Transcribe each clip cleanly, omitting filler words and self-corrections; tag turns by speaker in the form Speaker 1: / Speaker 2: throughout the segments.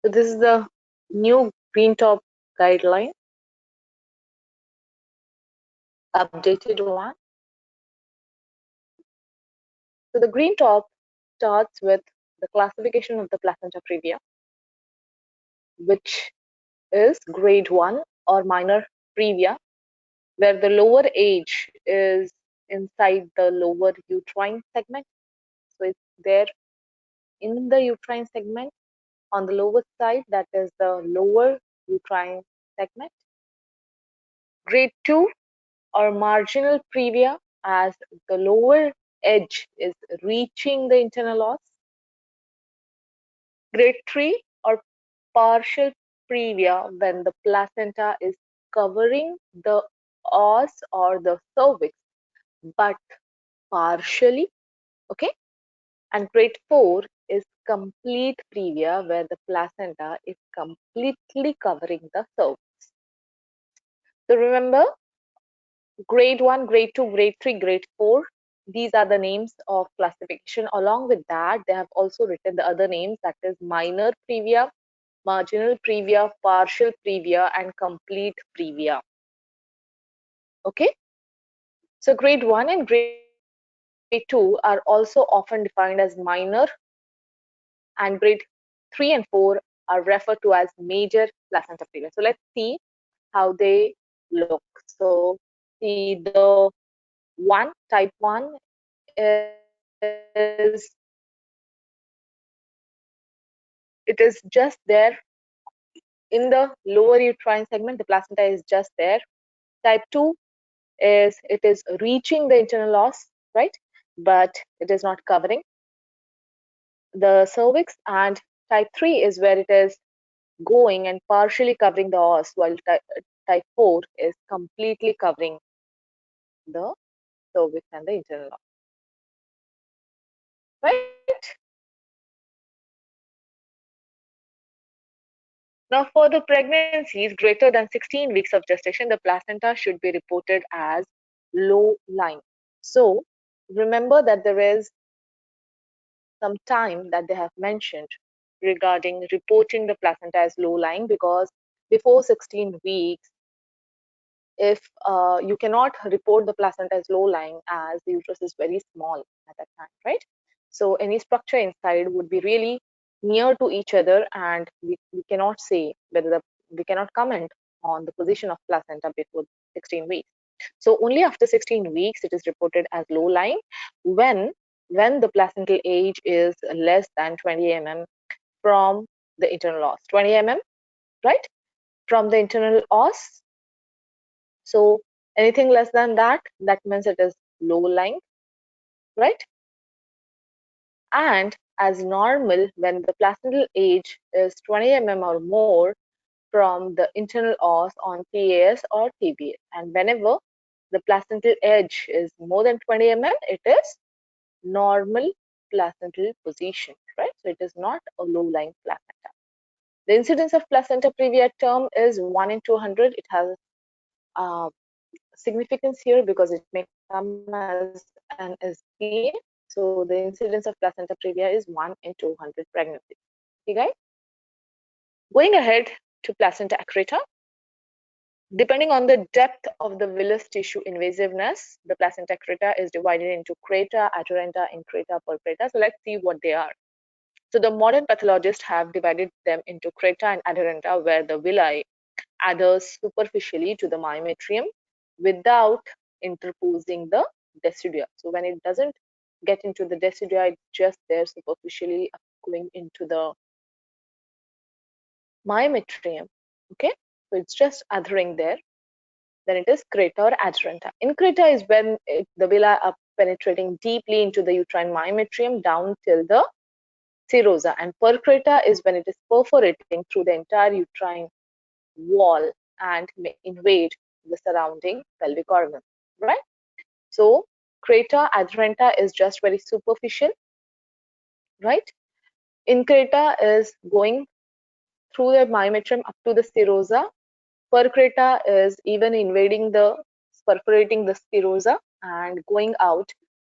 Speaker 1: So this is the new green top guideline, updated one. So the green top starts with the classification of the placenta previa, which is grade 1 or minor previa, where the lower age is inside the lower uterine segment. So it's there in the uterine segment on the lower side, that is the lower uterine segment. Grade 2 or marginal previa, as the lower edge is reaching the internal os. Grade 3 or partial previa, when the placenta is covering the os or the cervix, but partially, okay? And grade 4 is complete previa, where the placenta is completely covering the cervix. So remember, grade 1, grade 2, grade 3, grade 4, these are the names of classification. Along with that, they have also written the other names, that is minor previa, marginal previa, partial previa, and complete previa. Okay, so grade 1 and grade 2 are also often defined as minor, and grade 3 and 4 are referred to as major placenta previa. So let's see how they look. So see, the type 1 is, it is just there in the lower uterine segment, the placenta is just there. Type 2 is, it is reaching the internal os, right, but it is not covering the cervix. And type 3 is where it is going and partially covering the os, while type 4 is completely covering the cervix and the internal os, right? Now, for the pregnancies greater than 16 weeks of gestation, the placenta should be reported as low lying. So remember that there is some time that they have mentioned regarding reporting the placenta as low lying, because before 16 weeks, if you cannot report the placenta as low lying, as the uterus is very small at that time, right? So any structure inside would be really near to each other, and we cannot say whether we cannot comment on the position of placenta before 16 weeks. So only after 16 weeks it is reported as low lying, when the placental age is less than 20 mm from the internal os. 20 mm, right, from the internal os. So anything less than that, that means it is low lying, right? And as normal, when the placental age is 20 mm or more from the internal os on PAS or TBS. And whenever the placental edge is more than 20 mm, it is normal placental position, right? So it is not a low-lying placenta. The incidence of placenta previa term is 1 in 200. It has significance here because it may come as an SPA. So the incidence of placenta previa is 1 in 200 pregnancies. Okay, guys? Going ahead to placenta accreta. Depending on the depth of the villus tissue invasiveness, the placenta accreta is divided into creta, adherenta, increta, percreta. So let's see what they are. So the modern pathologists have divided them into creta and adherenta, where the villi adheres superficially to the myometrium without interposing the deciduum. So when it doesn't get into the deciduum, it's just there superficially going into the myometrium. Okay, so it's just adhering there. Then it is creta or adherenta. Increta is when the villi are penetrating deeply into the uterine myometrium down till the serosa, and percreta is when it is perforating through the entire uterine wall and may invade the surrounding pelvic organ, right? So creta, adherenta is just very superficial, right? Increta is going through the myometrium up to the serosa. Percreta is even invading the, perforating the serosa and going out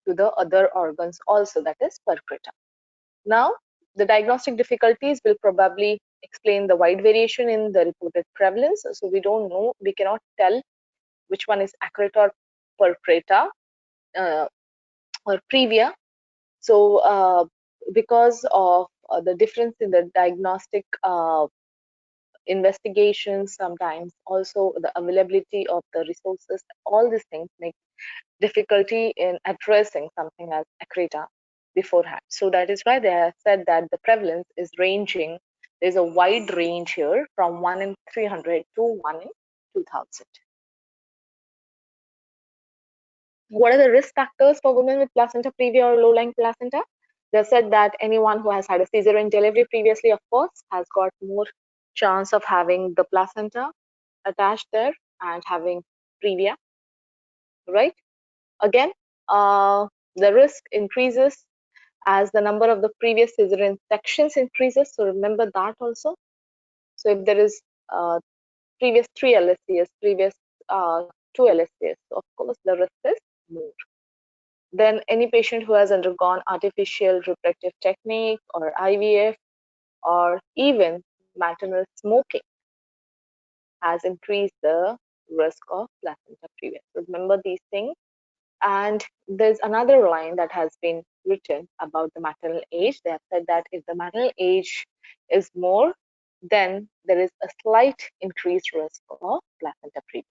Speaker 1: to the other organs also, that is percreta. Now, the diagnostic difficulties will probably explain the wide variation in the reported prevalence. So we don't know, we cannot tell which one is Accreta or Perpreta or Previa. So because of the difference in the diagnostic investigations, sometimes also the availability of the resources, all these things make difficulty in addressing something as Accreta beforehand. So that is why they have said that the prevalence is ranging. There's a wide range here from 1 in 300 to 1 in 2000. What are the risk factors for women with placenta previa or low-lying placenta? They've said that anyone who has had a cesarean delivery previously, of course, has got more chance of having the placenta attached there and having previa, right? Again, the risk increases as the number of the previous cesarean sections increases. So remember that also. So if there is previous 3 LSCs, previous 2 LSCs, so of course the risk is more. Then any patient who has undergone artificial reproductive technique or IVF or even maternal smoking has increased the risk of placenta previa. So remember these things. And there's another line that has been written about the maternal age. They have said that if the maternal age is more, then there is a slight increased risk of placenta previa.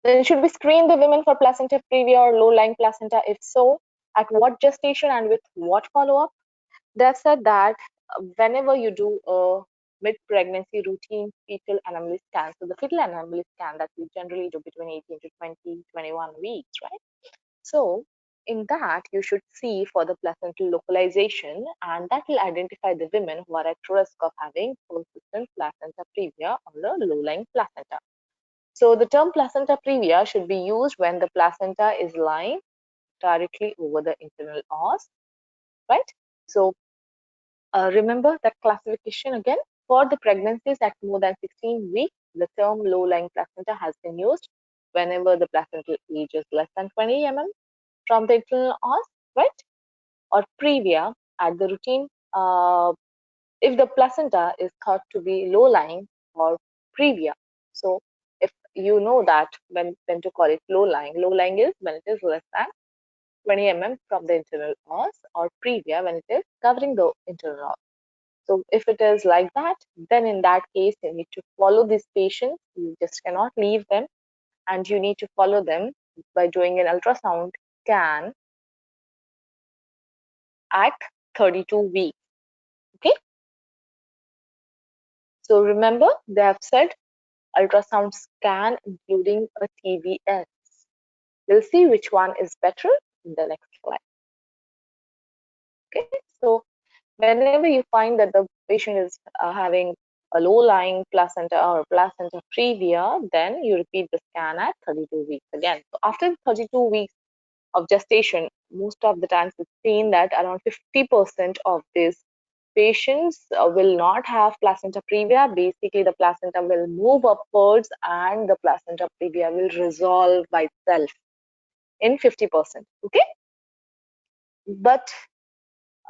Speaker 1: Then should we screen the women for placenta previa or low-lying placenta? If so, at what gestation and with what follow-up? They've said that whenever you do a mid-pregnancy routine fetal anomaly scan, so the fetal anomaly scan that we generally do between 18 to 21 weeks, right? So in that, you should see for the placental localization, and that will identify the women who are at risk of having persistent placenta previa or a low-lying placenta. So the term placenta previa should be used when the placenta is lying directly over the internal os, right? So remember that classification again. For the pregnancies at more than 16 weeks, the term low-lying placenta has been used whenever the placental age is less than 20 mm from the internal os, right? Or previa at the routine, if the placenta is thought to be low-lying or previa. So if you know that when to call it low-lying is when it is less than 20 mm from the internal os, or previa when it is covering the internal os. So if it is like that, then in that case, you need to follow these patients. You just cannot leave them, and you need to follow them by doing an ultrasound scan at 32 weeks. Okay. So remember, they have said ultrasound scan including a TVS. We'll see which one is better in the next slide. Okay. So whenever you find that the patient is having a low-lying placenta or placenta previa, then you repeat the scan at 32 weeks again. So after 32 weeks of gestation, most of the times it's seen that around 50% of these patients will not have placenta previa. Basically, the placenta will move upwards and the placenta previa will resolve by itself in 50%. Okay, but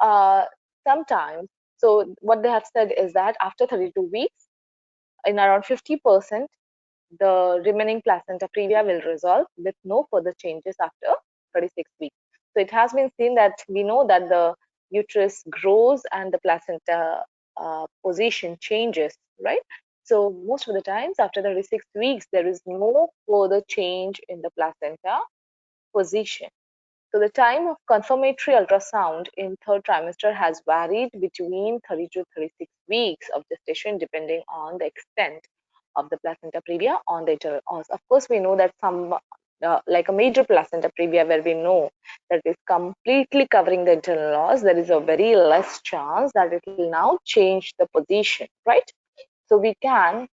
Speaker 1: uh, sometimes, so what they have said is that after 32 weeks, in around 50%, the remaining placenta previa will resolve with no further changes after 36 weeks. So it has been seen that we know that the uterus grows and the placenta position changes, right? So most of the times after 36 weeks, there is no further change in the placenta position. So the time of confirmatory ultrasound in third trimester has varied between 30 to 36 weeks of gestation depending on the extent of the placenta previa on the internal os. Of course, we know that some like a major placenta previa where we know that is completely covering the internal os, there is a very less chance that it will now change the position, right? So we can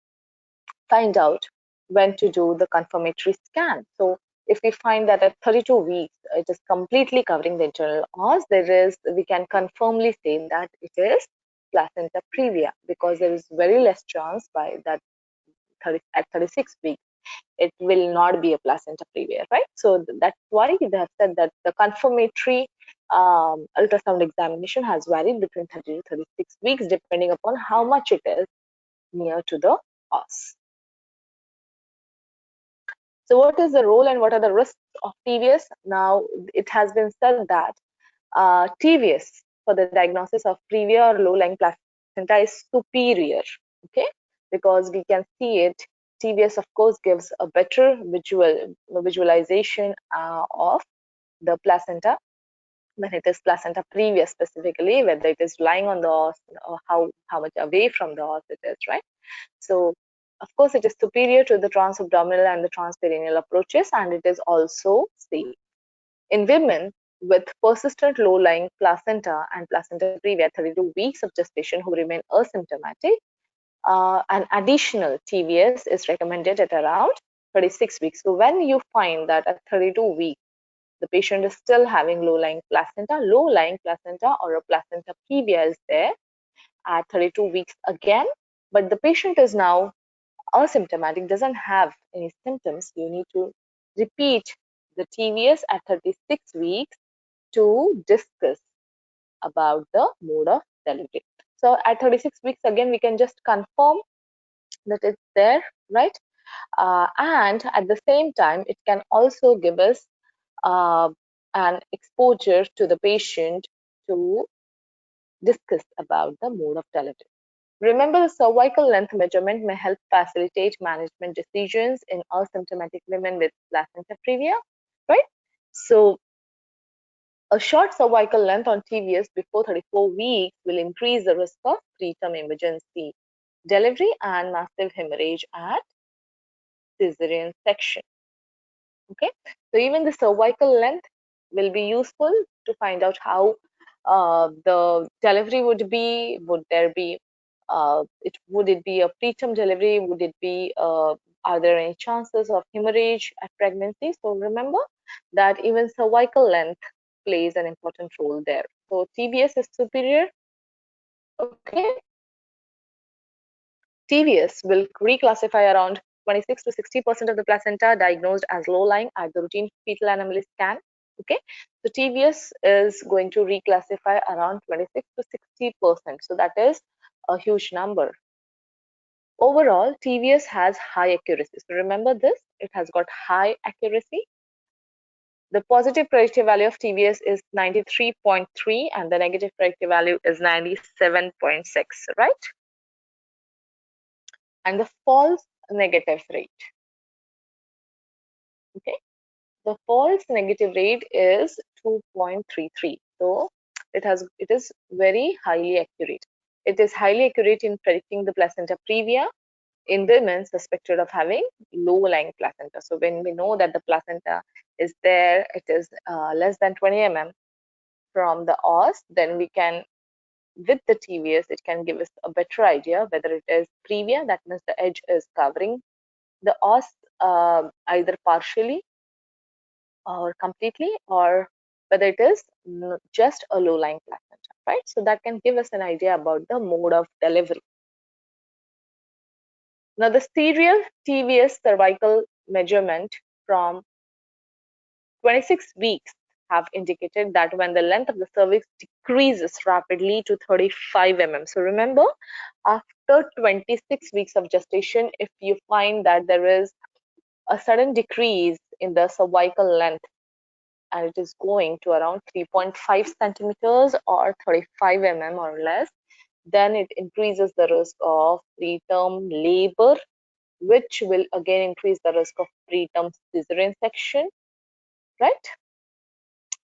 Speaker 1: find out when to do the confirmatory scan. So if we find that at 32 weeks it is completely covering the internal os, we can confirmly say that it is placenta previa, because there is very less chance by that at 36 weeks it will not be a placenta previa, right? So that's why they have said that the confirmatory ultrasound examination has varied between 30 to 36 weeks depending upon how much it is near to the os. So what is the role and what are the risks of TVS? Now, it has been said that TVS for the diagnosis of Praevia or low-lying placenta is superior, okay? Because we can see it. TVS, of course, gives a better visualization of the placenta when it is placenta Praevia specifically, whether it is lying on the os or how much away from the os it is, right? So, of course, it is superior to the transabdominal and the transperineal approaches, and it is also safe. In women with persistent low-lying placenta and placenta Praevia 32 weeks of gestation who remain asymptomatic, an additional TVS is recommended at around 36 weeks. So when you find that at 32 weeks, the patient is still having low-lying placenta or a placenta Praevia is there at 32 weeks again, but the patient is now asymptomatic, doesn't have any symptoms, you need to repeat the TVS at 36 weeks to discuss about the mode of delivery. So at 36 weeks, again, we can just confirm that it's there, right? And at the same time, it can also give us uh, an exposure to the patient to discuss about the mode of delivery. Remember, the cervical length measurement may help facilitate management decisions in asymptomatic women with placenta Praevia, right? So a short cervical length on TVS before 34 weeks will increase the risk of preterm emergency delivery and massive hemorrhage at cesarean section. Okay, so even the cervical length will be useful to find out how the delivery would be. Would there be would it be a preterm delivery? Would it be are there any chances of hemorrhage at pregnancy? So remember that even cervical length plays an important role there. So TVS is superior. Okay, TVS will reclassify around 26 to 60% of the placenta diagnosed as low-lying at the routine fetal anomaly scan. Okay, so TVS is going to reclassify around 26 to 60%. So that is a huge number. Overall, TVS has high accuracy. So remember this, it has got high accuracy. The positive predictive value of TVS is 93.3 and the negative predictive value is 97.6, right? And the false negative rate. Okay, the false negative rate is 2.33. So it is very highly accurate. It is highly accurate in predicting the placenta Praevia in women suspected of having low-lying placenta. So when we know that the placenta is there, it is less than 20 mm from the os, then we can, with the TVS, it can give us a better idea whether it is Praevia, that means the edge is covering the os either partially or completely, or whether it is just a low-lying placenta, right? So that can give us an idea about the mode of delivery. Now, the serial TVS cervical measurement from 26 weeks have indicated that when the length of the cervix decreases rapidly to 35 mm. So remember, after 26 weeks of gestation, if you find that there is a sudden decrease in the cervical length and it is going to around 3.5 centimeters or 35 mm or less, then it increases the risk of preterm labor, which will again increase the risk of preterm cesarean section, right?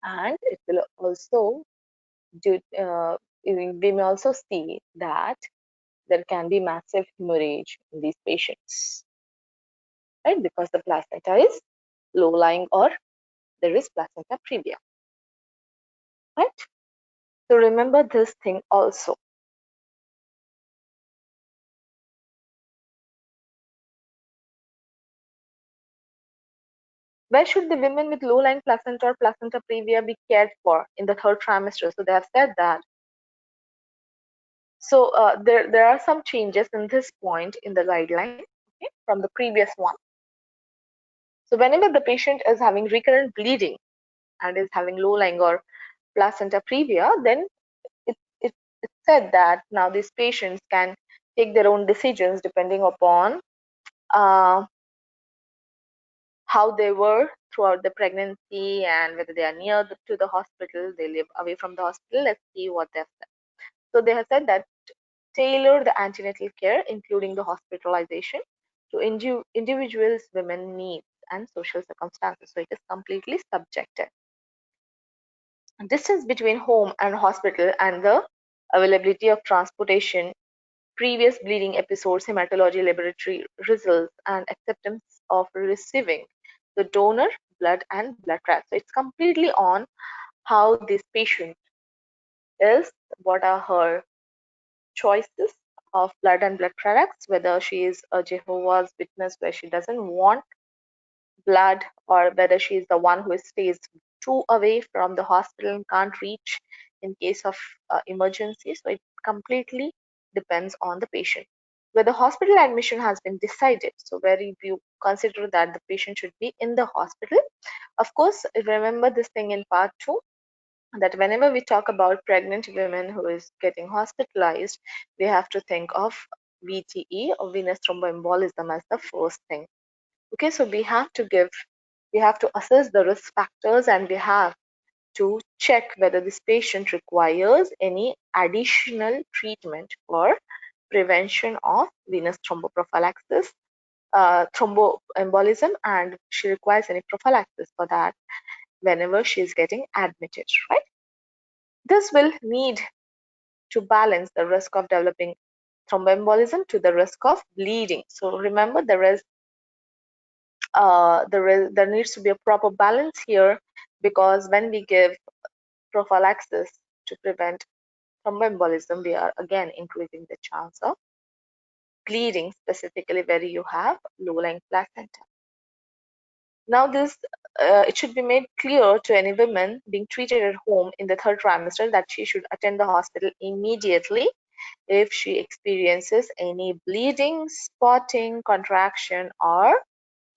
Speaker 1: And it will also we may also see that there can be massive hemorrhage in these patients, right? Because the placenta is low-lying or there is placenta Praevia, right? So remember this thing also. Where should the women with low-lying placenta or placenta Praevia be cared for in the third trimester? So they have said that. So there are some changes in this point in the guideline, okay, from the previous one. So whenever the patient is having recurrent bleeding and is having low-lying or placenta previa, then it said that now these patients can take their own decisions depending upon uh, how they were throughout the pregnancy and whether they are near to the hospital, they live away from the hospital. Let's see what they've said. So they have said that tailor the antenatal care, including the hospitalization, to individuals, women needs and social circumstances. So it is completely subjective. Distance between home and hospital and the availability of transportation, previous bleeding episodes, hematology laboratory results, and acceptance of receiving the donor blood and blood tract. So it's completely on how this patient is, what are her choices of blood and blood products, whether she is a Jehovah's Witness where she doesn't want blood, or whether she is the one who stays too away from the hospital and can't reach in case of emergency. So it completely depends on the patient. Where the hospital admission has been decided, so where you consider that the patient should be in the hospital. Of course, remember this thing in part 2, that whenever we talk about pregnant women who is getting hospitalized, we have to think of VTE or venous thromboembolism as the first thing. Okay, so we have to assess the risk factors, and we have to check whether this patient requires any additional treatment for prevention of venous thromboprophylaxis, thromboembolism, and she requires any prophylaxis for that whenever she is getting admitted, right? This will need to balance the risk of developing thromboembolism to the risk of bleeding. So remember, there needs to be a proper balance here, because when we give prophylaxis to prevent thromboembolism, we are again increasing the chance of bleeding, specifically where you have low-lying placenta. Now, it should be made clear to any woman being treated at home in the third trimester that she should attend the hospital immediately if she experiences any bleeding, spotting, contraction, or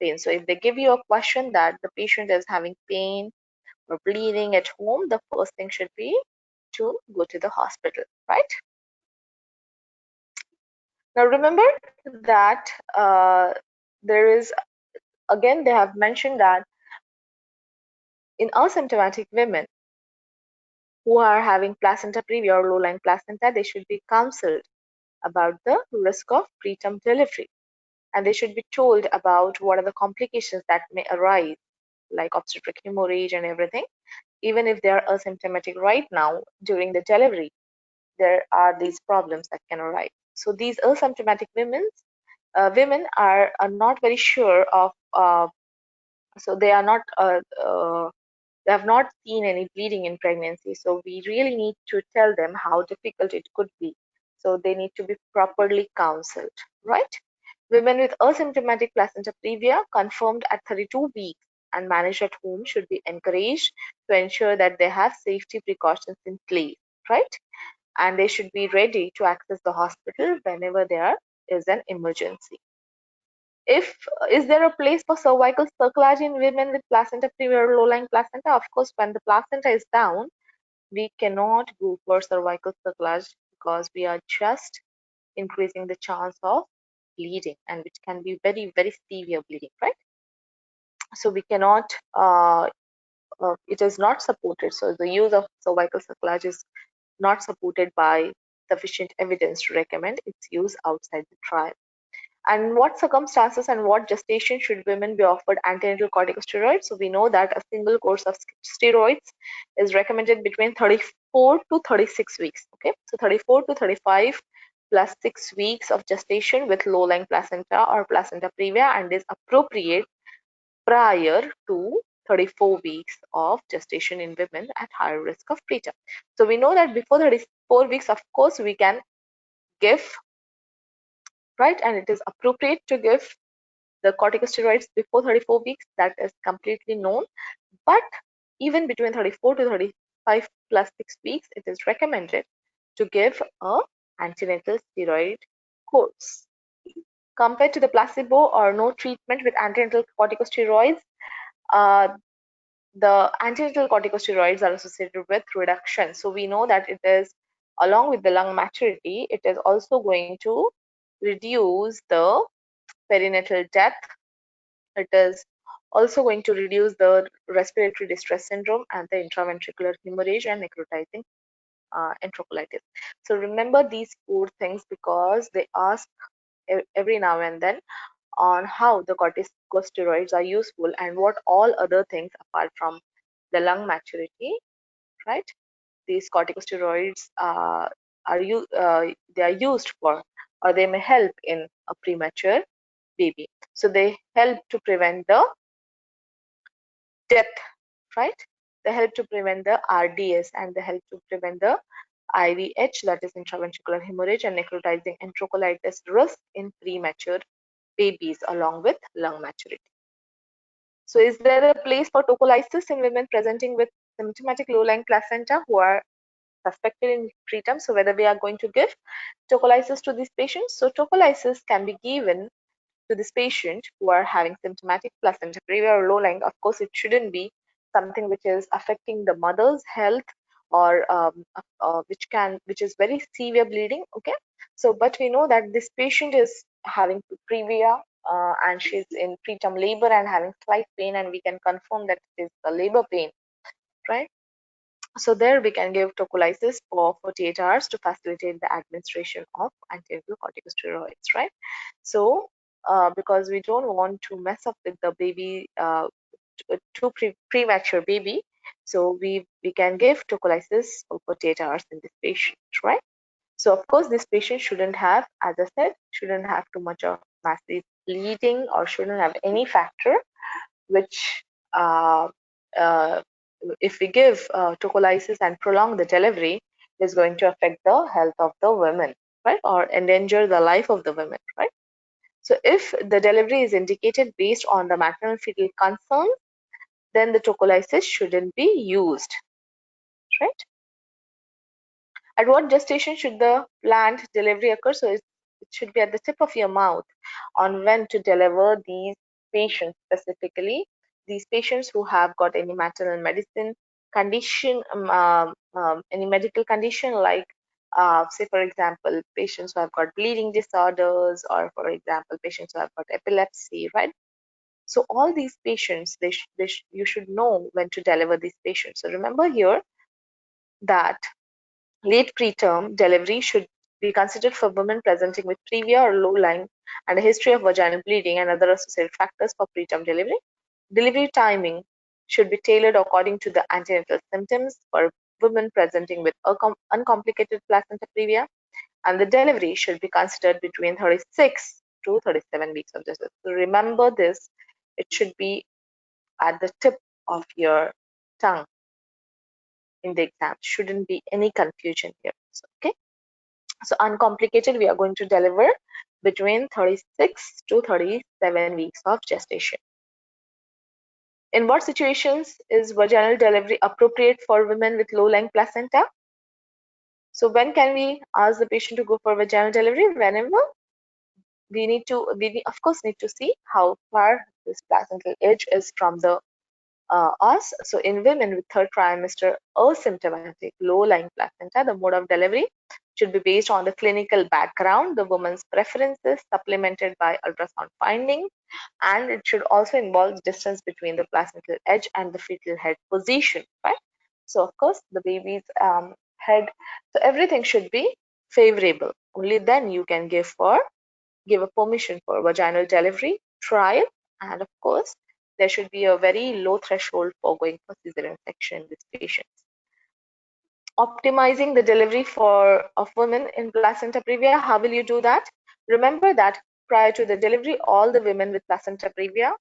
Speaker 1: pain. So if they give you a question that the patient is having pain or bleeding at home, the first thing should be to go to the hospital, right? Now remember that there is, again, they have mentioned that in asymptomatic women who are having placenta previa or low-lying placenta, they should be counseled about the risk of preterm delivery, and they should be told about what are the complications that may arise, like obstetric hemorrhage and everything. Even if they are asymptomatic right now, during the delivery, there are these problems that can arise. So these asymptomatic women are not very sure of, so they have not seen any bleeding in pregnancy. So we really need to tell them how difficult it could be. So they need to be properly counseled, right? Women with asymptomatic placenta previa confirmed at 32 weeks and managed at home should be encouraged to ensure that they have safety precautions in place, right? And they should be ready to access the hospital whenever there is an emergency. If Is there a place for cervical cerclage in women with placenta previa or low-lying placenta? Of course, when the placenta is down, we cannot go for cervical cerclage, because we are just increasing the chance of bleeding, and which can be very, very severe bleeding, right? So we cannot, it is not supported. So the use of cervical cerclage is not supported by sufficient evidence to recommend its use outside the trial. And what circumstances and what gestation should women be offered antenatal corticosteroids? So we know that a single course of steroids is recommended between 34 to 36 weeks. Okay, so 34 to 35 plus 6 weeks of gestation with low-lying placenta or placenta previa, and is appropriate prior to 34 weeks of gestation in women at higher risk of preterm. So we know that before 34 weeks, of course, we can give, right, and it is appropriate to give the corticosteroids before 34 weeks. That is completely known. But even between 34 to 35 plus 6 weeks, it is recommended to give a antenatal steroid course. Compared to the placebo or no treatment with antenatal corticosteroids, uh, the antenatal corticosteroids are associated with reduction. So we know that it is, along with the lung maturity, it is also going to reduce the perinatal death. It is also going to reduce the respiratory distress syndrome and the intraventricular hemorrhage and necrotizing enterocolitis. So remember these four things because they ask every now and then on how the corticosteroids are useful and what all other things apart from the lung maturity, right? These corticosteroids they are used for, or they may help in a premature baby. So they help to prevent the death, right? They help to prevent the RDS and they help to prevent the IVH, that is intraventricular hemorrhage, and necrotizing enterocolitis risk in premature babies along with lung maturity. So is there a place for tocolysis in women presenting with symptomatic low-lying placenta who are suspected in preterm? So whether we are going to give tocolysis to these patients? So tocolysis can be given to this patient who are having symptomatic placenta previa or low lying. Of course, it shouldn't be something which is affecting the mother's health or which is very severe bleeding. Okay, so but we know that this patient is having previa and she's in preterm labor and having slight pain, and we can confirm that it is a labor pain, right? So there we can give tocolysis for 48 hours to facilitate the administration of antenatal corticosteroids, right? So because we don't want to mess up with the baby, premature baby, so we can give tocolysis for 48 hours in this patient, right? So of course this patient shouldn't have, as I said, shouldn't have too much of massive bleeding or shouldn't have any factor which uh, if we give tocolysis and prolong the delivery, is going to affect the health of the women, right? Or endanger the life of the women, right? So if the delivery is indicated based on the maternal fetal concern, then the tocolysis shouldn't be used, right? At what gestation should the planned delivery occur? So it should be at the tip of your mouth on when to deliver these patients specifically. These patients who have got any maternal medicine condition, any medical condition like, say for example, patients who have got bleeding disorders, or for example, patients who have got epilepsy, right? So all these patients, you should know when to deliver these patients. So remember here that late preterm delivery should be considered for women presenting with previa or low-lying and a history of vaginal bleeding and other associated factors for preterm delivery. Delivery timing should be tailored according to the antenatal symptoms for women presenting with uncomplicated placenta previa, and the delivery should be considered between 36 to 37 weeks of gestation. So remember this, it should be at the tip of your tongue in the exam. Shouldn't be any confusion here. So, okay. So uncomplicated, we are going to deliver between 36 to 37 weeks of gestation. In what situations is vaginal delivery appropriate for women with low-lying placenta? So when can we ask the patient to go for vaginal delivery? Whenever we of course need to see how far this placental edge is from the us. So in women with third trimester asymptomatic low-lying placenta, the mode of delivery should be based on the clinical background, the woman's preferences, supplemented by ultrasound findings, and it should also involve distance between the placental edge and the fetal head position, right? So of course the baby's head, so everything should be favorable. Only then you can give a permission for vaginal delivery trial, and of course there should be a very low threshold for going for cesarean section in these patients. Optimizing the delivery for of women in placenta previa, how will you do that? Remember that prior to the delivery, all the women with placenta previa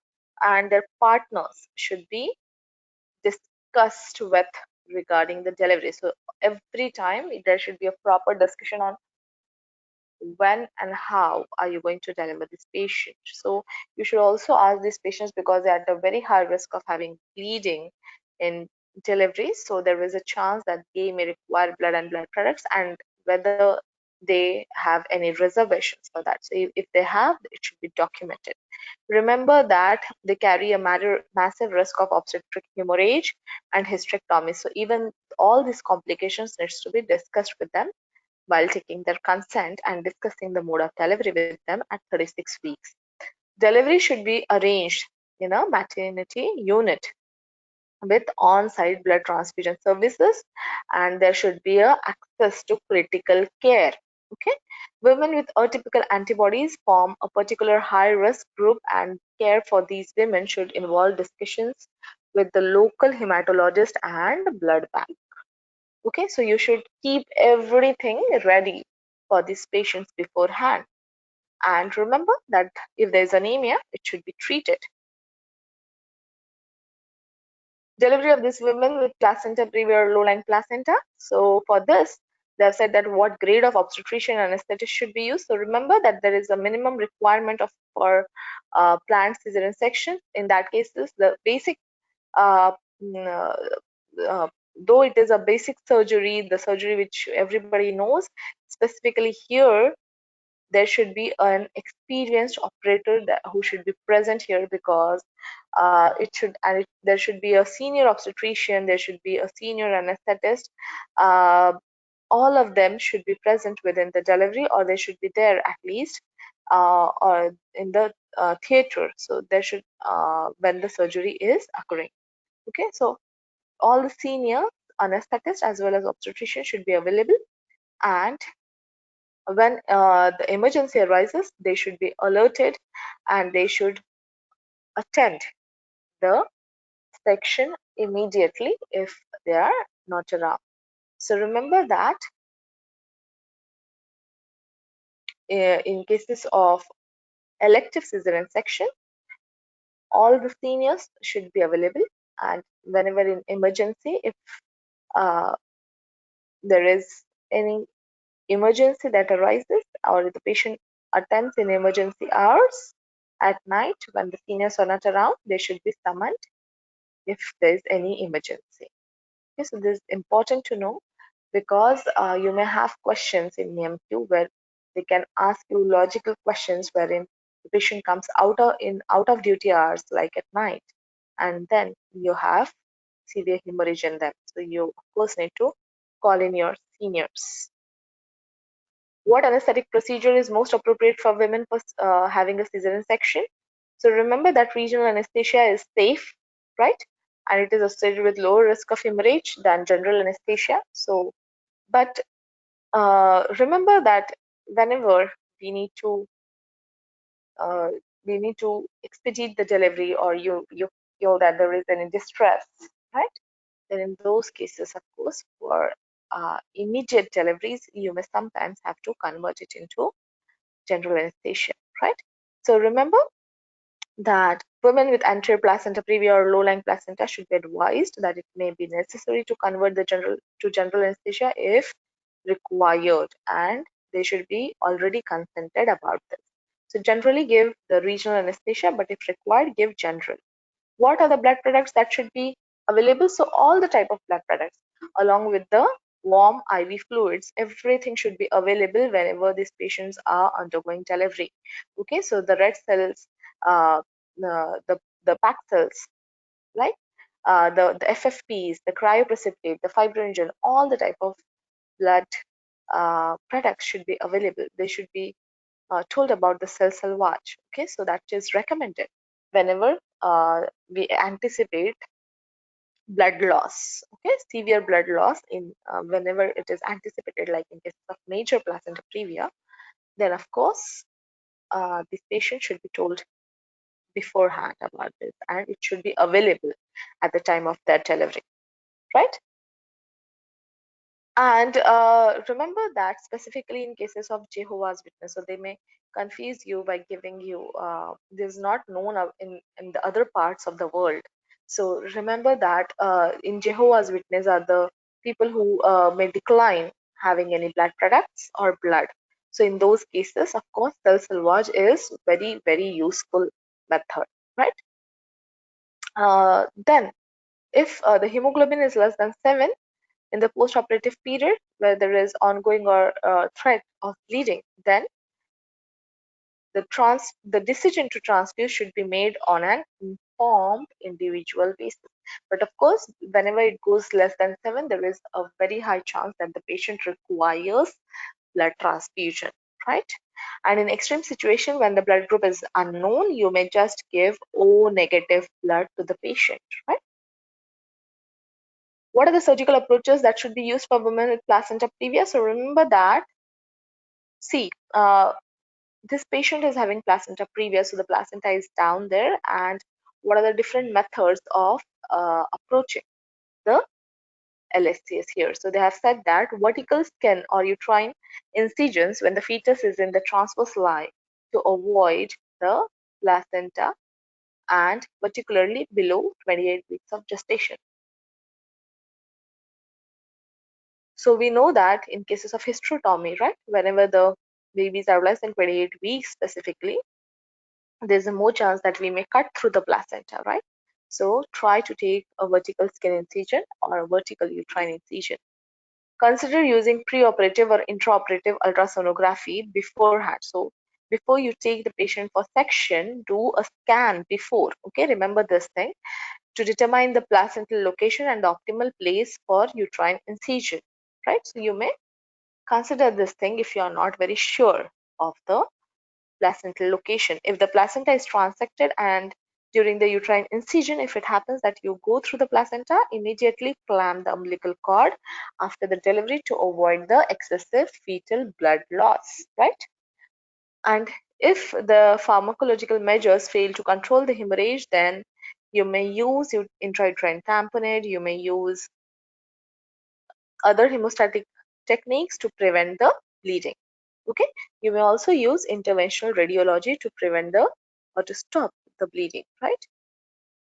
Speaker 1: and their partners should be discussed with regarding the delivery. So every time there should be a proper discussion on when and how are you going to deliver this patient. So you should also ask these patients because they're at a very high risk of having bleeding in delivery. So there is a chance that they may require blood and blood products, and whether they have any reservations for that. So if they have, it should be documented. Remember that they carry a massive risk of obstetric hemorrhage and hysterectomy. So even all these complications needs to be discussed with them while taking their consent and discussing the mode of delivery with them at 36 weeks. Delivery should be arranged in a maternity unit with on-site blood transfusion services, and there should be a access to critical care. Okay, women with atypical antibodies form a particular high risk group, and care for these women should involve discussions with the local hematologist and blood bank. Okay, so you should keep everything ready for these patients beforehand, and remember that if there is anemia, it should be treated. Delivery of these women with placenta previa or low-lying placenta. So for this, they have said that what grade of obstetrician anesthetic should be used. So remember that there is a minimum requirement of for planned cesarean section. In that cases, the basic, uh, mm, uh, though it is a basic surgery, the surgery which everybody knows, specifically here there should be an experienced operator who should be present here, because there should be a senior obstetrician, there should be a senior anesthetist. uh, all of them should be present within the delivery, or they should be there at least, or in the theater, so there should when the surgery is occurring. Okay, so all the senior anesthetists as well as obstetrician should be available, and when the emergency arises, they should be alerted and they should attend the section immediately if they are not around. So remember that in cases of elective cesarean section, all the seniors should be available, and whenever in emergency, if uh, there is any emergency that arises or the patient attends in emergency hours at night when the seniors are not around, they should be summoned if there is any emergency. Okay, so this is important to know, because you may have questions in EMQ where they can ask you logical questions wherein the patient comes out of duty hours like at night, and then you have severe hemorrhage in them. So you of course need to call in your seniors. What anesthetic procedure is most appropriate for women for having a cesarean section? So remember that regional anesthesia is safe, right? And it is associated with lower risk of hemorrhage than general anesthesia. So, but remember that whenever we need to uh, expedite the delivery, or you feel that there is any distress, right? Then in those cases, of course, for immediate deliveries, you may sometimes have to convert it into general anesthesia, right? So remember that women with anterior placenta previa or low-lying placenta should be advised that it may be necessary to convert the general anesthesia if required, and they should be already consented about this. So generally give the regional anesthesia, but if required, give general. What are the blood products that should be available? So all the type of blood products along with the warm IV fluids, everything should be available whenever these patients are undergoing delivery. Okay, so the red cells, uh, the pack cells, right? The FFPs, the cryoprecipitate, the fibrinogen, all the type of blood products should be available. They should be told about the cell salvage. Okay, so that is recommended whenever we anticipate blood loss. Okay, severe blood loss in whenever it is anticipated, like in cases of major placenta previa, then of course this patient should be told beforehand about this, and it should be available at the time of their delivery, right? And remember that specifically in cases of Jehovah's Witness, so they may confuse you by giving you this is not known in the other parts of the world. So remember that in Jehovah's Witness are the people who may decline having any blood products or blood. So in those cases, of course, cell salvage is very useful method, right? Then if the hemoglobin is less than 7, in the postoperative period where there is ongoing or threat of bleeding, then the decision to transfuse should be made on an informed individual basis. But of course, whenever it goes less than 7, there is a very high chance that the patient requires blood transfusion, right? And in extreme situation, when the blood group is unknown, you may just give O negative blood to the patient, right? What are the surgical approaches that should be used for women with placenta previa? So remember that, see, this patient is having placenta previa, so the placenta is down there, and what are the different methods of approaching the LSCS here? So they have said that vertical skin or uterine incisions when the fetus is in the transverse line to avoid the placenta, and particularly below 28 weeks of gestation. So we know that in cases of hysterotomy, right, whenever the babies are less than 28 weeks specifically, there's a more chance that we may cut through the placenta, right? So try to take a vertical skin incision or a vertical uterine incision. Consider using preoperative or intraoperative ultrasonography beforehand. So before you take the patient for section, do a scan before, okay? Remember this thing, to determine the placental location and the optimal place for uterine incision, right? So you may consider this thing if you are not very sure of the placental location. If the placenta is transected and during the uterine incision, if it happens that you go through the placenta, immediately clamp the umbilical cord after the delivery to avoid the excessive fetal blood loss, right? And if the pharmacological measures fail to control the hemorrhage, then you may use intrauterine tamponade, you may use other hemostatic techniques to prevent the bleeding. Okay, you may also use interventional radiology to prevent the or to stop the bleeding, right?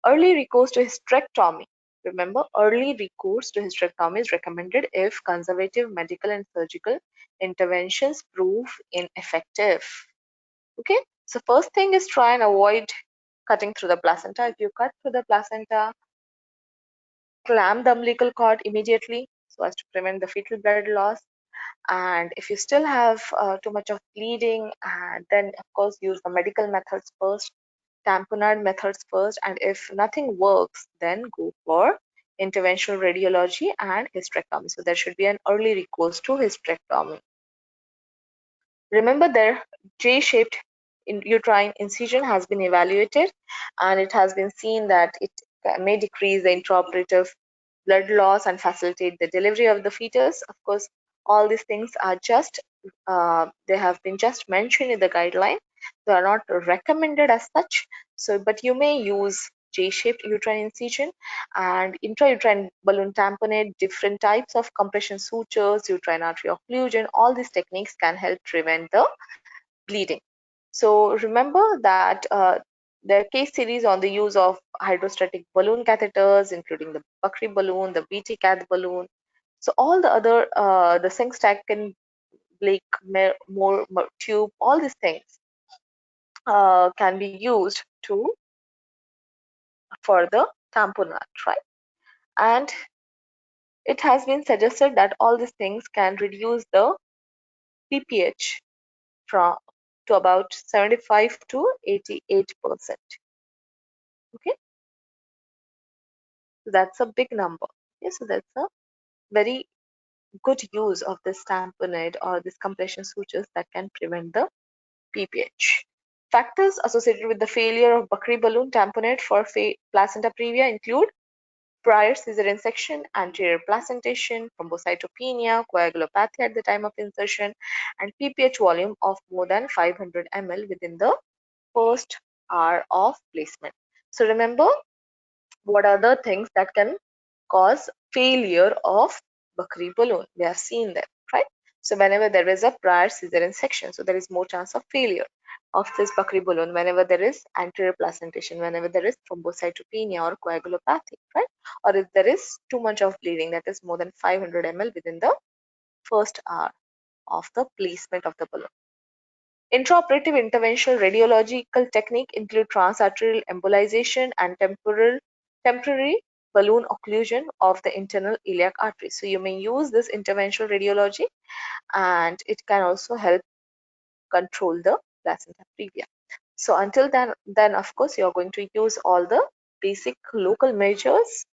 Speaker 1: Early recourse to hysterectomy. Remember, early recourse to hysterectomy is recommended if conservative medical and surgical interventions prove ineffective. Okay, so first thing is try and avoid cutting through the placenta. If you cut through the placenta, clamp the umbilical cord immediately so as to prevent the fetal blood loss. And if you still have too much of bleeding, then of course use the medical methods first, tamponade methods first, and if nothing works, then go for interventional radiology and hysterectomy. So there should be an early recourse to hysterectomy. Remember, their J-shaped uterine incision has been evaluated, and it has been seen that it may decrease the intraoperative blood loss and facilitate the delivery of the fetus. Of course, all these things are just they have been just mentioned in the guideline. They are not recommended as such. So, but you may use J-shaped uterine incision and intrauterine balloon tamponade, different types of compression sutures, uterine artery occlusion. All these techniques can help prevent the bleeding. So remember that there are case series on the use of hydrostatic balloon catheters, including the Buckley balloon, the BT cath balloon. So all the other, the Sengstack and Blake more tube, all these things can be used to for the tamponade, right? And it has been suggested that all these things can reduce the ppH from to about 75 to 88%. Okay, so that's a big number. Okay, so that's a very good use of this tamponade or this compression sutures that can prevent the ppH. Factors associated with the failure of Buckley balloon tamponade for placenta previa include prior cesarean section, anterior placentation, thrombocytopenia, coagulopathy at the time of insertion, and ppH volume of more than 500 ml within the first hour of placement. So remember, what are the things that can cause failure of Buckley balloon? We have seen them, right? So whenever there is a prior cesarean section, so there is more chance of failure of this Buckley balloon. Whenever there is anterior placentation, whenever there is thrombocytopenia or coagulopathy, right? Or if there is too much of bleeding, that is more than 500 ml within the first hour of the placement of the balloon. Intraoperative interventional radiological technique include transarterial embolization and temporary balloon occlusion of the internal iliac artery. So you may use this interventional radiology, and it can also help control the placenta previa. So until then of course you're going to use all the basic local measures,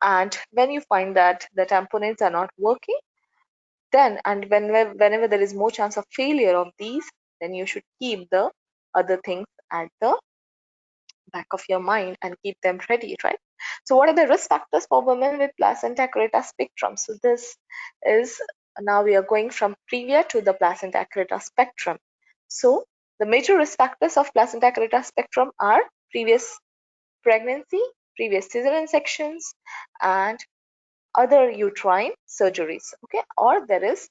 Speaker 1: and when you find that the tamponades are not working, then and whenever there is more chance of failure of these, then you should keep the other things at the back of your mind and keep them ready, right? So what are the risk factors for women with placenta accreta spectrum? So this is, now we are going from previa to the placenta accreta spectrum. So the major risk factors of placenta accreta spectrum are previous pregnancy, previous cesarean sections, and other uterine surgeries, okay, or there is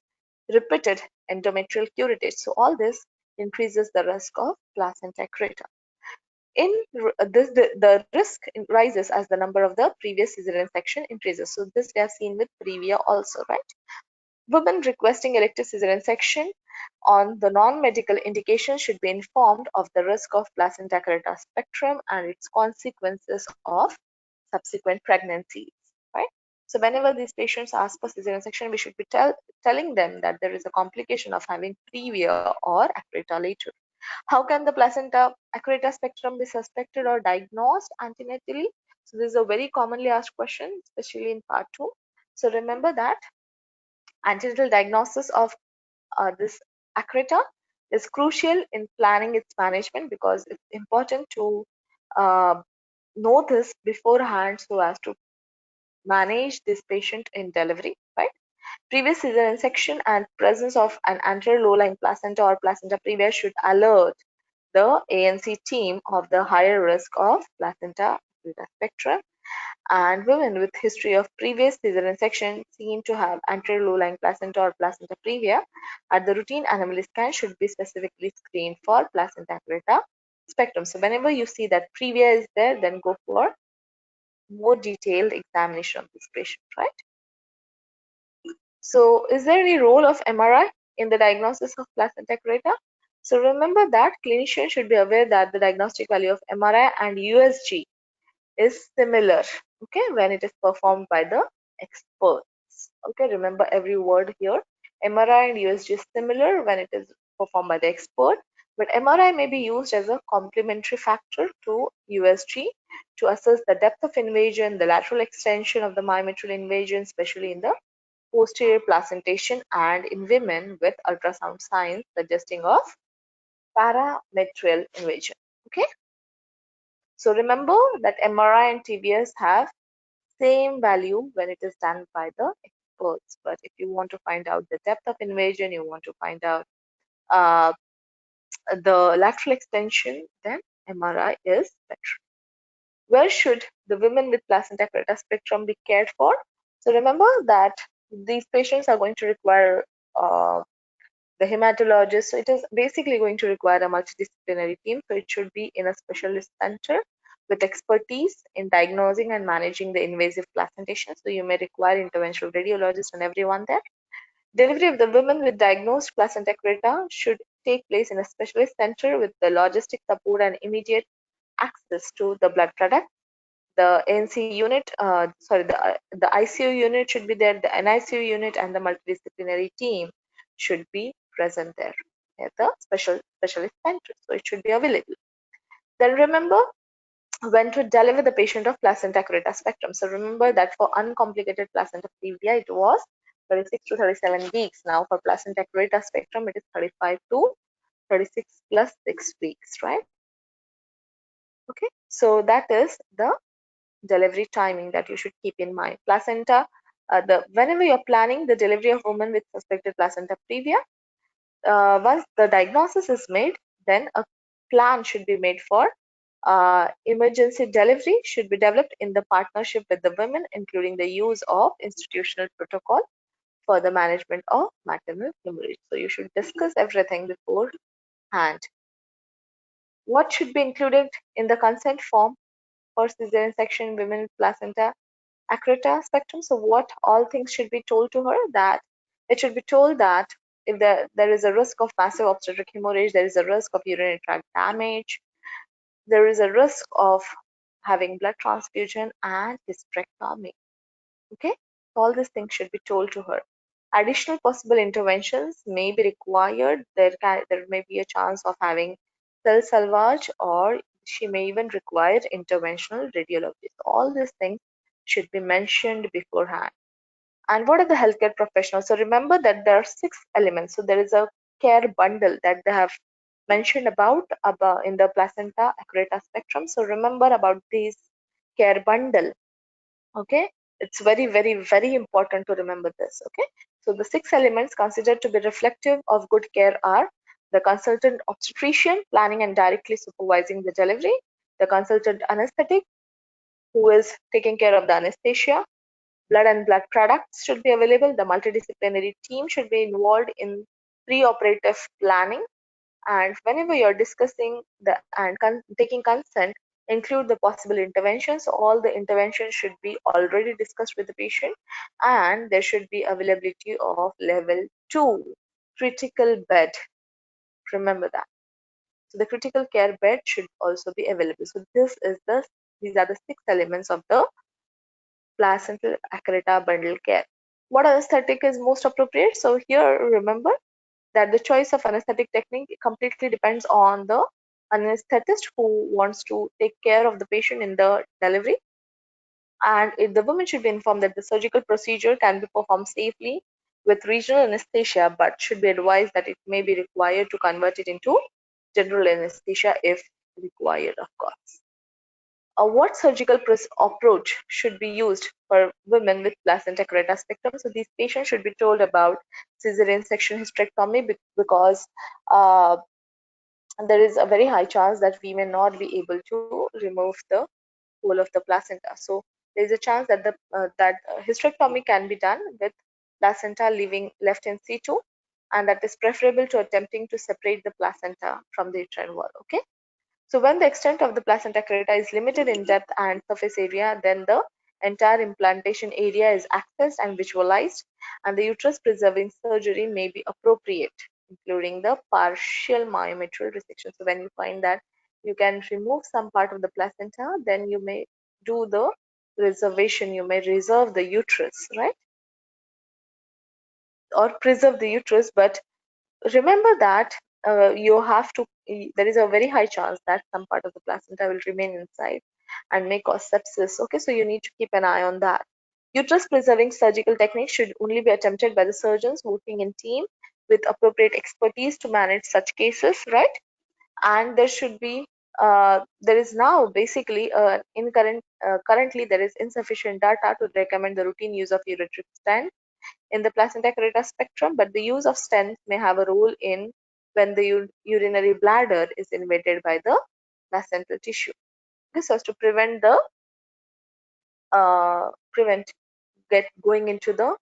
Speaker 1: repeated endometrial curettage. So all this increases the risk of placenta accreta. In this, the risk rises as the number of the previous cesarean section increases. So this we have seen with previa also, right? Women requesting elective cesarean section on the non-medical indication should be informed of the risk of placenta accreta spectrum and its consequences of subsequent pregnancies, right? So whenever these patients ask for cesarean section, we should be telling them that there is a complication of having previa or accreta later. How can the placenta accreta spectrum be suspected or diagnosed antenatally? So this is a very commonly asked question, especially in part 2. So remember that antenatal diagnosis of this accreta is crucial in planning its management, because it's important to uh, know this beforehand so as to manage this patient in delivery, right? Previous cesarean section and presence of an anterior low-lying placenta or placenta previa should alert the ANC team of the higher risk of placenta accreta spectrum, and women with history of previous cesarean section seen to have anterior low-lying placenta or placenta previa at the routine anomaly scan should be specifically screened for placenta accreta spectrum. So whenever you see that previa is there, then go for more detailed examination of this patient, right? So is there any role of MRI in the diagnosis of placenta accreta? So remember that clinicians should be aware that the diagnostic value of MRI and USG is similar, okay, when it is performed by the experts. Okay, remember every word here. MRI and USG is similar when it is performed by the expert, but MRI may be used as a complementary factor to USG to assess the depth of invasion, the lateral extension of the myometrial invasion, especially in the posterior placentation and in women with ultrasound signs suggesting of parametrial invasion. Okay, so remember that MRI and TVS have same value when it is done by the experts. But if you want to find out the depth of invasion, you want to find out uh, the lateral extension, then MRI is better. Where should the women with placenta accreta spectrum be cared for? So remember that these patients are going to require the hematologist. So it is basically going to require a multidisciplinary team. So it should be in a specialist center with expertise in diagnosing and managing the invasive placentation. So you may require interventional radiologists and everyone there. Delivery of the women with diagnosed placenta accreta should take place in a specialist center with the logistic support and immediate access to the blood product. The ANC unit, the ICU unit should be there, the NICU unit and the multidisciplinary team should be present there at the specialist center. So it should be available. Then remember when to deliver the patient of placenta accreta spectrum. So remember that for uncomplicated placenta previa, it was 36 to 37 weeks. Now for placenta accreta spectrum, it is 35 to 36 plus 6 weeks, right? Okay, so that is the delivery timing that you should keep in mind. Placenta, whenever you're planning the delivery of women with suspected placenta previa, once the diagnosis is made, then a plan should be made for emergency delivery should be developed in the partnership with the women, including the use of institutional protocol for the management of maternal hemorrhage. So you should discuss everything beforehand. What should be included in the consent form for cesarean section women with placenta accreta spectrum? So what all things should be told to her? That it should be told that if there is a risk of massive obstetric hemorrhage, there is a risk of urinary tract damage, there is a risk of having blood transfusion, and hysterectomy. Okay, all these things should be told to her. Additional possible interventions may be required. There may be a chance of having cell salvage, or she may even require interventional radiology. So all these things should be mentioned beforehand. And what are the healthcare professionals? So remember that there are 6 elements. So there is a care bundle that they have mentioned about in the placenta accreta spectrum. So remember about this care bundle. Okay, it's very, very, very important to remember this. Okay, so the 6 elements considered to be reflective of good care are the consultant obstetrician planning and directly supervising the delivery, the consultant anesthetic who is taking care of the anesthesia, blood and blood products should be available, the multidisciplinary team should be involved in pre-operative planning, and whenever you're discussing the and taking consent, include the possible interventions. All the interventions should be already discussed with the patient, and there should be availability of level 2 critical bed. Remember that. So the critical care bed should also be available. So these are the 6 elements of the placental accreta bundle care. What anesthetic is most appropriate? So here remember that the choice of anesthetic technique completely depends on the anesthetist who wants to take care of the patient in the delivery. And the woman should be informed that the surgical procedure can be performed safely with regional anesthesia, but should be advised that it may be required to convert it into general anesthesia if required, of course. What surgical approach should be used for women with placenta accreta spectrum? So these patients should be told about cesarean section hysterectomy because uh, there is a very high chance that we may not be able to remove the whole of the placenta. So there is a chance that hysterectomy can be done with placenta leaving left in situ, and that is preferable to attempting to separate the placenta from the uterine wall. Okay. So when the extent of the placenta accreta is limited in depth and surface area, then the entire implantation area is accessed and visualized, and the uterus preserving surgery may be appropriate, including the partial myometrial resection. So when you find that you can remove some part of the placenta, then you may do the reservation, you may reserve the uterus, right? Or preserve the uterus, but remember that you have to, there is a very high chance that some part of the placenta will remain inside and may cause sepsis. Okay, so you need to keep an eye on that. Uterus preserving surgical techniques should only be attempted by the surgeons working in team with appropriate expertise to manage such cases, right? And there should be there is now basically currently there is insufficient data to recommend the routine use of ureteric stent in the placenta accreta spectrum, but the use of stents may have a role in when the urinary bladder is invaded by the placental tissue. This was to prevent the prevent get going into the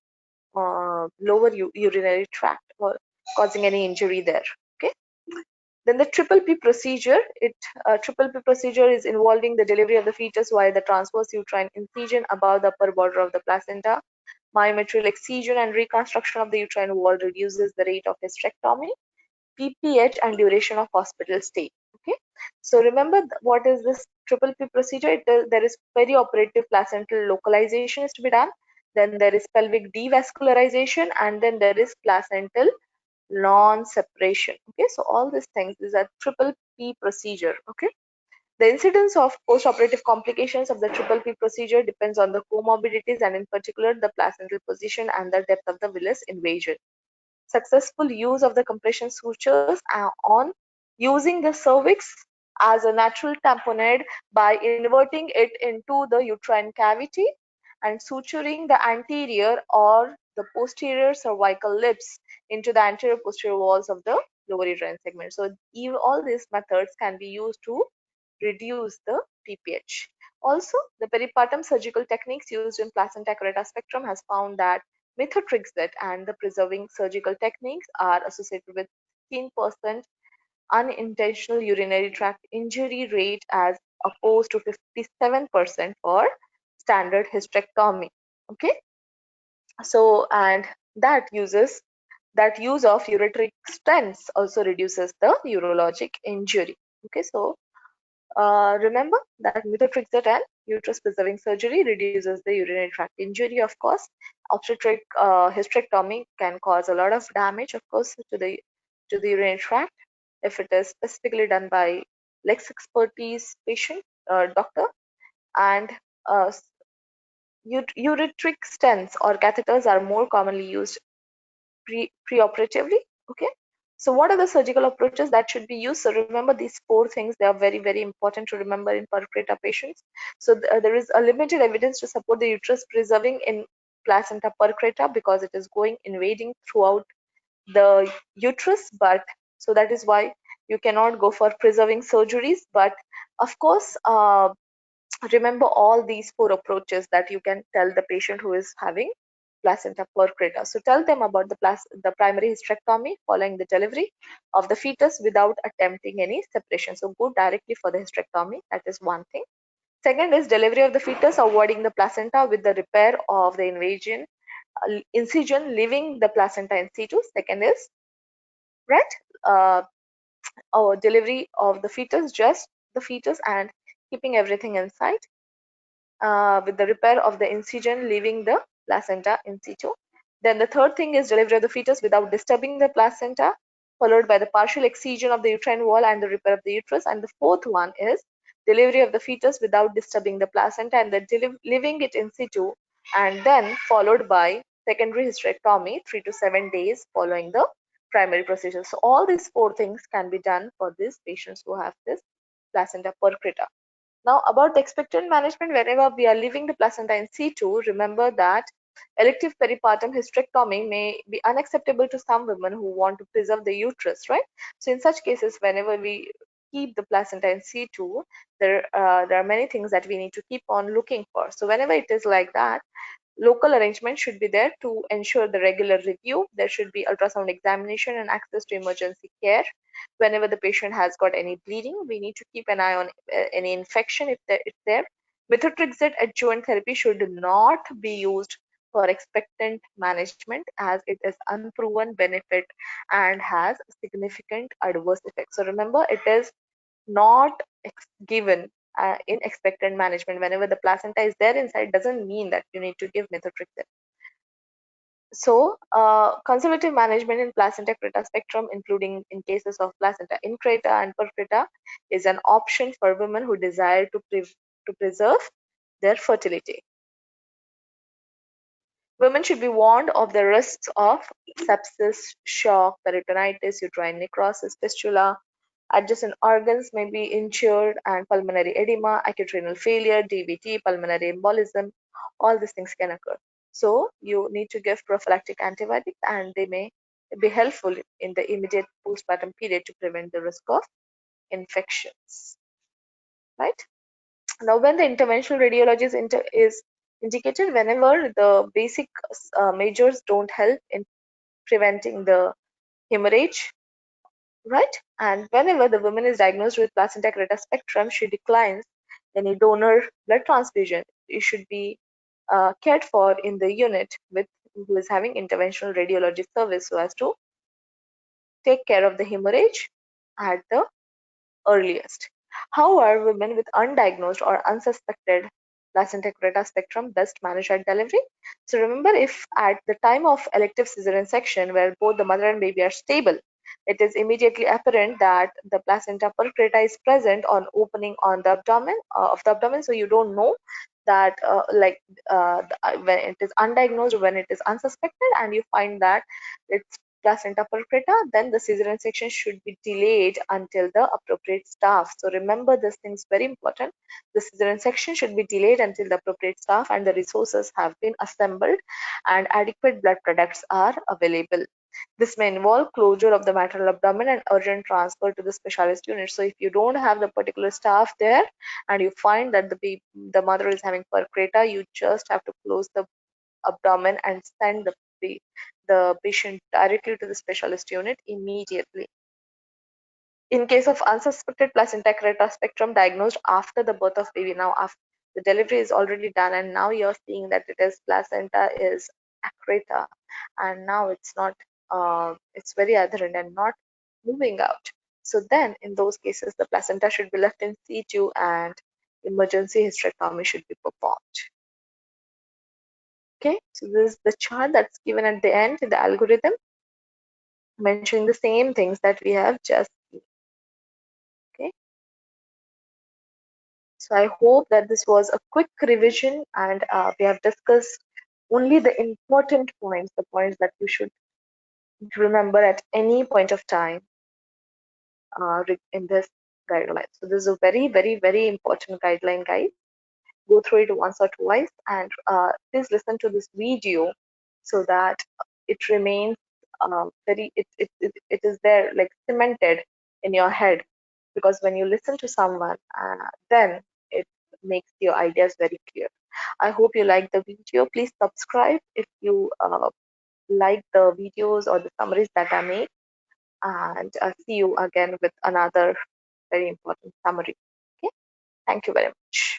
Speaker 1: lower urinary tract or causing any injury there. Okay. Then the triple P procedure. Triple P procedure is involving the delivery of the fetus via the transverse uterine incision above the upper border of the placenta. Myometrial excision and reconstruction of the uterine wall reduces the rate of hysterectomy, PPH, and duration of hospital stay. Okay, so remember what is this triple P procedure? There is perioperative placental localization is to be done. Then there is pelvic devascularization, and then there is placental non-separation. Okay, so all these things is a triple P procedure. Okay. The incidence of post-operative complications of the triple P procedure depends on the comorbidities and in particular the placental position and the depth of the villus invasion. Successful use of the compression sutures on using the cervix as a natural tamponade by inverting it into the uterine cavity and suturing the anterior or the posterior cervical lips into the anterior posterior walls of the lower uterine segment. So even all these methods can be used to reduce the PPH. Also, the peripartum surgical techniques used in placenta accreta spectrum has found that methotrexate and the preserving surgical techniques are associated with 15% unintentional urinary tract injury rate as opposed to 57% for standard hysterectomy. Okay, so and that use of ureteric stents also reduces the urologic injury. Okay, so Remember that methotrexate and uterus preserving surgery reduces the urinary tract injury, of course. Obstetric hysterectomy can cause a lot of damage, of course, to the urinary tract if it is specifically done by less expertise patient doctor. And uh, ureteric stents or catheters are more commonly used preoperatively. Okay, so what are the surgical approaches that should be used? So remember these four things, they are very important to remember in percreta patients. So there is a limited evidence to support the uterus preserving in placenta percreta because it is going invading throughout the uterus, but so that is why you cannot go for preserving surgeries. But of course, remember all these four approaches that you can tell the patient who is having placenta percreta. So tell them about the primary hysterectomy following the delivery of the fetus without attempting any separation. So go directly for the hysterectomy. That is one thing. Second is delivery of the fetus, avoiding the placenta with the repair of the incision, leaving the placenta in situ. Second is right, uh, delivery of the fetus, just the fetus and keeping everything inside. With the repair of the incision, leaving the placenta in situ. Then the third thing is delivery of the fetus without disturbing the placenta, followed by the partial excision of the uterine wall and the repair of the uterus. And the fourth one is delivery of the fetus without disturbing the placenta and leaving it in situ, and then followed by secondary hysterectomy 3 to 7 days following the primary procedure. So all these four things can be done for these patients who have this placenta percreta. Now, about the expectant management, whenever we are leaving the placenta in situ, remember that elective peripartum hysterectomy may be unacceptable to some women who want to preserve the uterus, right? So, in such cases, whenever we keep the placenta in situ, there are many things that we need to keep on looking for. So, whenever it is like that, local arrangement should be there to ensure the regular review. There should be ultrasound examination and access to emergency care. Whenever the patient has got any bleeding, we need to keep an eye on any infection if it's there. Methotrexate adjuvant therapy should not be used for expectant management as it is unproven benefit and has significant adverse effects. So remember, it is not given in expectant management. Whenever the placenta is there inside, doesn't mean that you need to give methotrexate. So, conservative management in placenta accreta spectrum, including in cases of placenta increta and percreta, is an option for women who desire to preserve their fertility. Women should be warned of the risks of sepsis, shock, peritonitis, uterine necrosis, fistula. Adjacent organs may be injured, and pulmonary edema, acute renal failure, DVT, pulmonary embolism, all these things can occur. So you need to give prophylactic antibiotics, and they may be helpful in the immediate postpartum period to prevent the risk of infections. Right? Now, when the interventional radiology is indicated, whenever the basic measures don't help in preventing the hemorrhage, right? And whenever the woman is diagnosed with placenta accreta spectrum, she declines any donor blood transfusion. It should be cared for in the unit with who is having interventional radiology service so as to take care of the hemorrhage at the earliest. How are women with undiagnosed or unsuspected placenta accreta spectrum best managed at delivery? So remember, if at the time of elective cesarean section where both the mother and baby are stable, it is immediately apparent that the placenta percreta is present on opening on the abdomen of the abdomen. So you don't know that when it is undiagnosed, when it is unsuspected, and you find that it's placenta percreta, then the cesarean section should be delayed until the appropriate staff. So remember, this thing is very important. The cesarean section should be delayed until the appropriate staff and the resources have been assembled and adequate blood products are available. This may involve closure of the maternal abdomen and urgent transfer to the specialist unit. So if you don't have the particular staff there and you find that the mother is having percreta, you just have to close the abdomen and send the patient directly to the specialist unit immediately. In case of unsuspected placenta accreta spectrum diagnosed after the birth of baby, now after the delivery is already done and now you're seeing that it is placenta is accreta and now it's not it's very adherent and not moving out. So then in those cases, the placenta should be left in situ and emergency hysterectomy should be performed. Okay, so this is the chart that's given at the end in the algorithm, mentioning the same things that we have just seen. Okay, so I hope that this was a quick revision and we have discussed only the important points, the points that you should remember at any point of time in this guideline. So this is a very, very, very important guideline, guys. Go through it once or twice and please listen to this video so that it remains it is there like cemented in your head, because when you listen to someone then it makes your ideas very clear. I hope you like the video. Please subscribe if you like the videos or the summaries that I make, and see you again with another very important summary. Okay, thank you very much.